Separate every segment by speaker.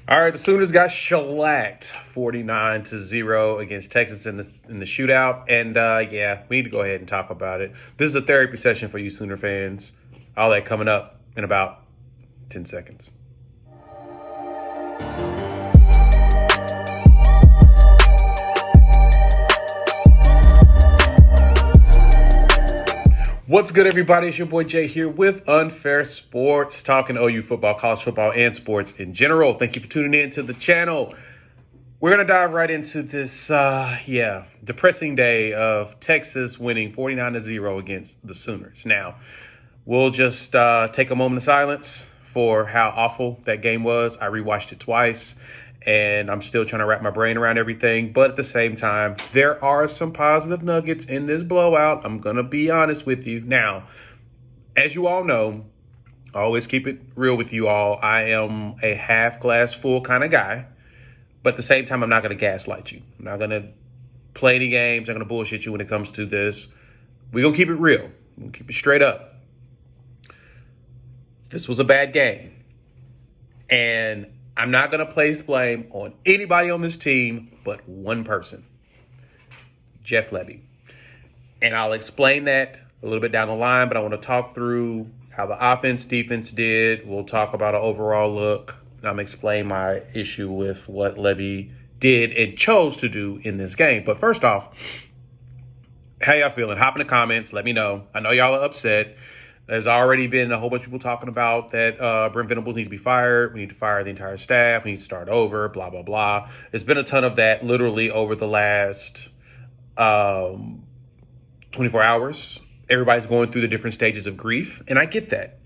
Speaker 1: All right, the Sooners got shellacked 49-0 against Texas in the shootout. And yeah, we need to go ahead and talk about it. This is a therapy session for you Sooner fans. All that coming up in about 10 seconds. What's good, everybody? It's your boy Jay here with Unfair Sports, talking OU football, college football, and sports in general. Thank you for tuning in to the channel. We're going to dive right into this, depressing day of Texas winning 49-0 against the Sooners. Now, we'll just take a moment of silence for how awful that game was. I rewatched it twice, and I'm still trying to wrap my brain around everything. But at the same time, there are some positive nuggets in this blowout. I'm going to be honest with you. Now, as you all know, I always keep it real with you all. I am a half glass full kind of guy. But at the same time, I'm not going to gaslight you. I'm not going to play any games. I'm going to bullshit you when it comes to this. We're going to keep it real. We're going to keep it straight up. This was a bad game. And I'm not going to place blame on anybody on this team but one person, Jeff Lebby. And I'll explain that a little bit down the line, but I want to talk through how the offense, defense did. We'll talk about an overall look. And I'm going to explain my issue with what Lebby did and chose to do in this game. But first off, how y'all feeling? Hop in the comments. Let me know. I know y'all are upset. There's already been a whole bunch of people talking about that Brent Venables needs to be fired. We need to fire the entire staff. We need to start over, blah, blah, blah. There's been a ton of that literally over the last 24 hours. Everybody's going through the different stages of grief, and I get that.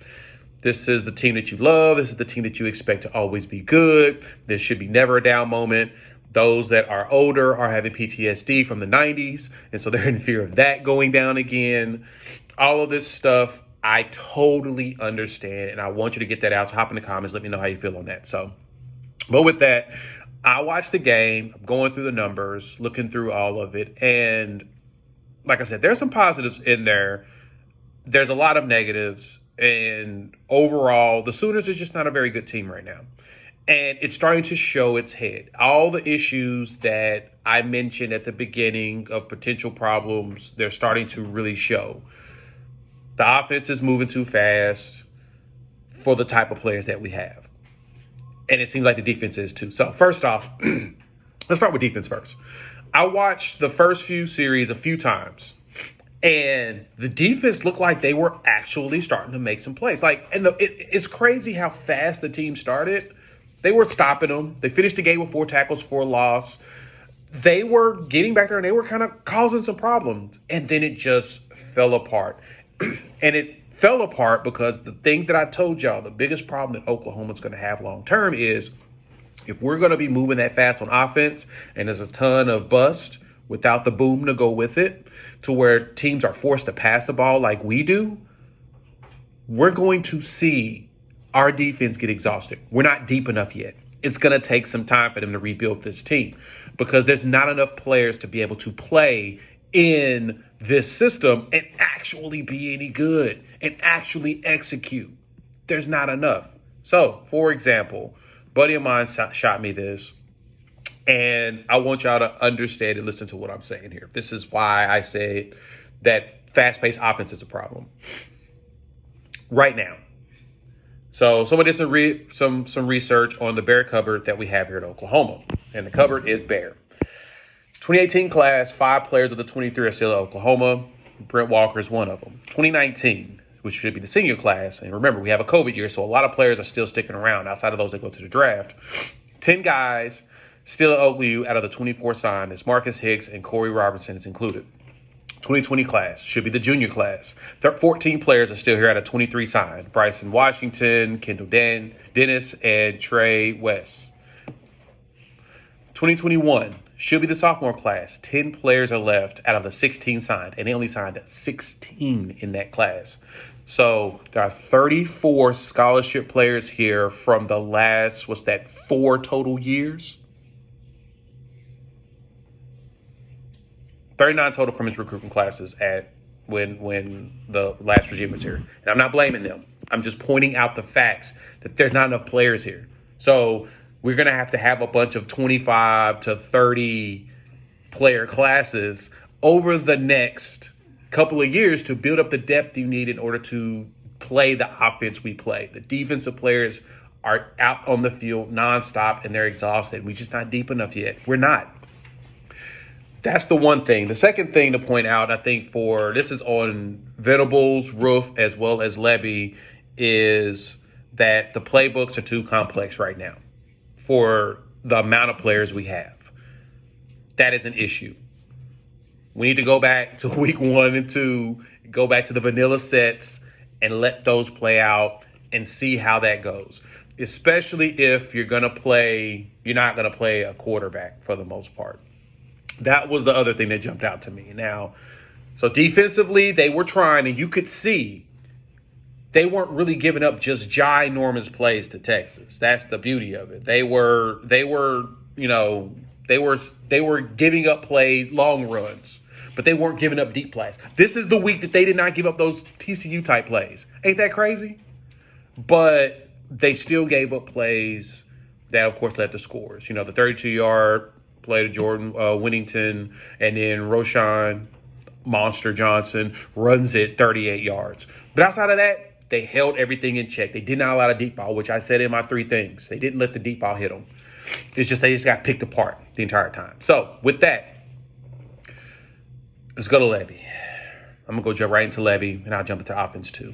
Speaker 1: This is the team that you love. This is the team that you expect to always be good. There should be never a down moment. Those that are older are having PTSD from the 90s, and so they're in fear of that going down again. All of this stuff, I totally understand, and I want you to get that out. So hop in the comments. Let me know how you feel on that. But with that, I watched the game. I'm going through the numbers, looking through all of it, and like I said, there's some positives in there. There's a lot of negatives, and overall, the Sooners are just not a very good team right now. And it's starting to show its head. All the issues that I mentioned at the beginning of potential problems, they're starting to really show. The offense is moving too fast for the type of players that we have. And it seems like the defense is too. So first off, let's start with defense first. I watched the first few series a few times, and the defense looked like they were actually starting to make some plays. It's crazy how fast the team started. They were stopping them. They finished the game with 4 tackles for a loss. They were getting back there, and they were kind of causing some problems. And then it just fell apart. And it fell apart because the thing that I told y'all, the biggest problem that Oklahoma's going to have long term is if we're going to be moving that fast on offense and there's a ton of bust without the boom to go with it, to where teams are forced to pass the ball like we do, we're going to see our defense get exhausted. We're not deep enough yet. It's going to take some time for them to rebuild this team because there's not enough players to be able to play in this system and actually be any good and actually execute. There's not enough. So, for example, a buddy of mine shot me this, and I want y'all to understand and listen to what I'm saying here. This is why I say that fast-paced offense is a problem right now. So someone did some research on the Bear cupboard that we have here at Oklahoma, and the cupboard is bare. 2018 class, 5 players of the 23 are still at Oklahoma. Brent Walker is one of them. 2019, which should be the senior class, and remember, we have a COVID year, so a lot of players are still sticking around outside of those that go to the draft. 10 guys still at OU out of the 24 signed. It's Marcus Hicks and Corey Robertson is included. 2020 class should be the junior class. 14 players are still here out of 23 signed. Bryson Washington, Kendall Dennis, and Trey West. 2021 should be the sophomore class. 10 players are left out of the 16 signed, and they only signed 16 in that class. So there are 34 scholarship players here from the last, 4 total years? 39 total from his recruiting classes at when the last regime was here. And I'm not blaming them. I'm just pointing out the facts that there's not enough players here. So we're going to have a bunch of 25 to 30 player classes over the next couple of years to build up the depth you need in order to play the offense we play. The defensive players are out on the field nonstop and they're exhausted. We're just not deep enough yet. We're not. That's the one thing. The second thing to point out, I think, this is on Venables, Roof, as well as Levy, is that the playbooks are too complex right now for the amount of players we have. That is an issue. We need to go back to week 1 and 2, go back to the vanilla sets and let those play out and see how that goes. Especially if you're not going to play a quarterback for the most part. That was the other thing that jumped out to me. Now, so defensively, they were trying, and you could see they weren't really giving up just ginormous plays to Texas. That's the beauty of it. They were giving up plays, long runs, but they weren't giving up deep plays. This is the week that they did not give up those TCU type plays. Ain't that crazy? But they still gave up plays that, of course, led to scores. The 32-yard play to Jordan Winnington, and then Roshan Monster Johnson runs it 38 yards. But outside of that, they held everything in check. They did not allow a deep ball, which I said in my 3 things. They didn't let the deep ball hit them. They just got picked apart the entire time. So with that, let's go to Levy. I'm going to jump right into Levy, and I'll jump into offense too.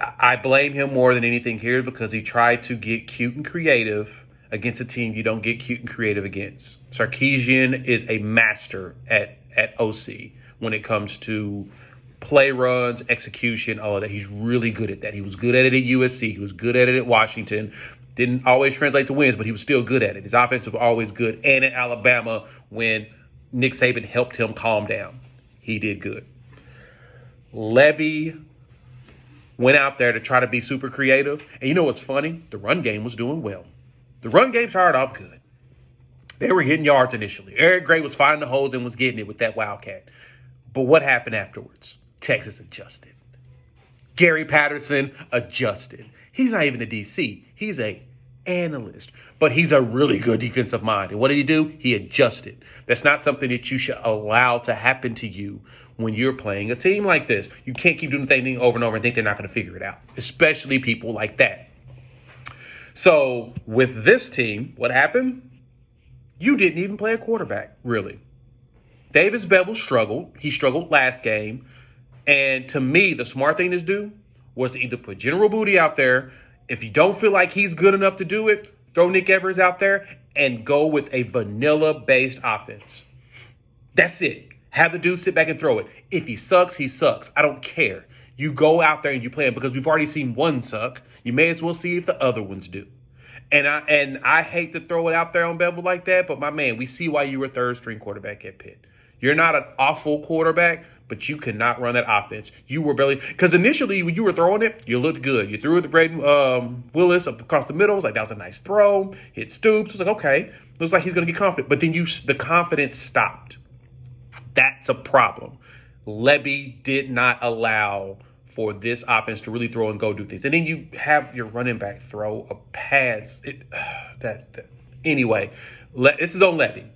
Speaker 1: I blame him more than anything here because he tried to get cute and creative against a team you don't get cute and creative against. Sarkisian is a master at OC when it comes to play runs, execution, all of that. He's really good at that. He was good at it at USC. He was good at it at Washington. Didn't always translate to wins, but he was still good at it. His offense was always good. And at Alabama, when Nick Saban helped him calm down, he did good. Levy went out there to try to be super creative. And you know what's funny? The run game was doing well. The run game started off good. They were hitting yards initially. Eric Gray was finding the holes and was getting it with that Wildcat. But what happened afterwards? Texas adjusted. Gary Patterson adjusted. He's not even a DC. He's a analyst. But he's a really good defensive mind. And what did he do? He adjusted. That's not something that you should allow to happen to you when you're playing a team like this. You can't keep doing the same thing over and over and think they're not going to figure it out, especially people like that. So with this team, what happened? You didn't even play a quarterback, really. Davis Bevel struggled. He struggled last game. And to me, the smart thing to do was to either put General Booty out there. If you don't feel like he's good enough to do it, throw Nick Evers out there and go with a vanilla-based offense. That's it. Have the dude sit back and throw it. If he sucks, he sucks. I don't care. You go out there and you play him because we've already seen one suck. You may as well see if the other ones do. And I hate to throw it out there on Bevel like that, but my man, we see why you were third-string quarterback at Pitt. You're not an awful quarterback, but you cannot run that offense. You were barely – because initially when you were throwing it, you looked good. You threw it to Braden Willis up across the middle. It was like, that was a nice throw. Hit Stoops. It was like, okay. Looks like he's going to get confident. But then the confidence stopped. That's a problem. Levy did not allow for this offense to really throw and go do things. And then you have your running back throw a pass. Anyway, this is on Levy.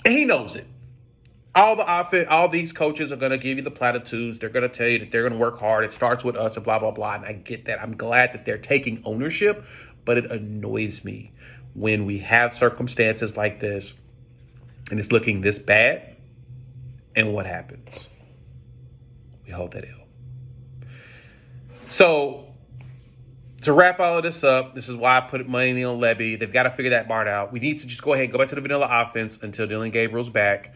Speaker 1: And he knows it. All these coaches are going to give you the platitudes. They're going to tell you that they're going to work hard. It starts with us and blah, blah, blah. And I get that. I'm glad that they're taking ownership, but it annoys me when we have circumstances like this and it's looking this bad. And what happens? We hold that ill. So to wrap all of this up, this is why I put money on Levy. They've got to figure that part out. We need to just go ahead and go back to the vanilla offense until Dylan Gabriel's back,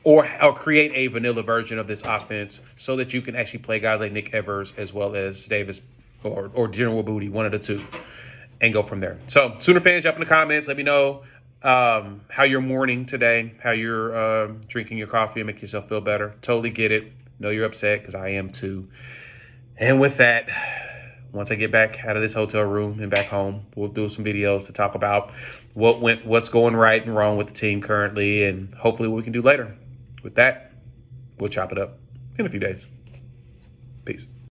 Speaker 1: or create a vanilla version of this offense so that you can actually play guys like Nick Evers as well as Davis or General Booty, one of the two, and go from there. So Sooner fans, jump in the comments. Let me know how you're mourning today, how you're drinking your coffee and make yourself feel better. Totally get it. Know you're upset because I am too. And with that, once I get back out of this hotel room and back home, we'll do some videos to talk about what's going right and wrong with the team currently, and hopefully what we can do later. With that, we'll chop it up in a few days. Peace.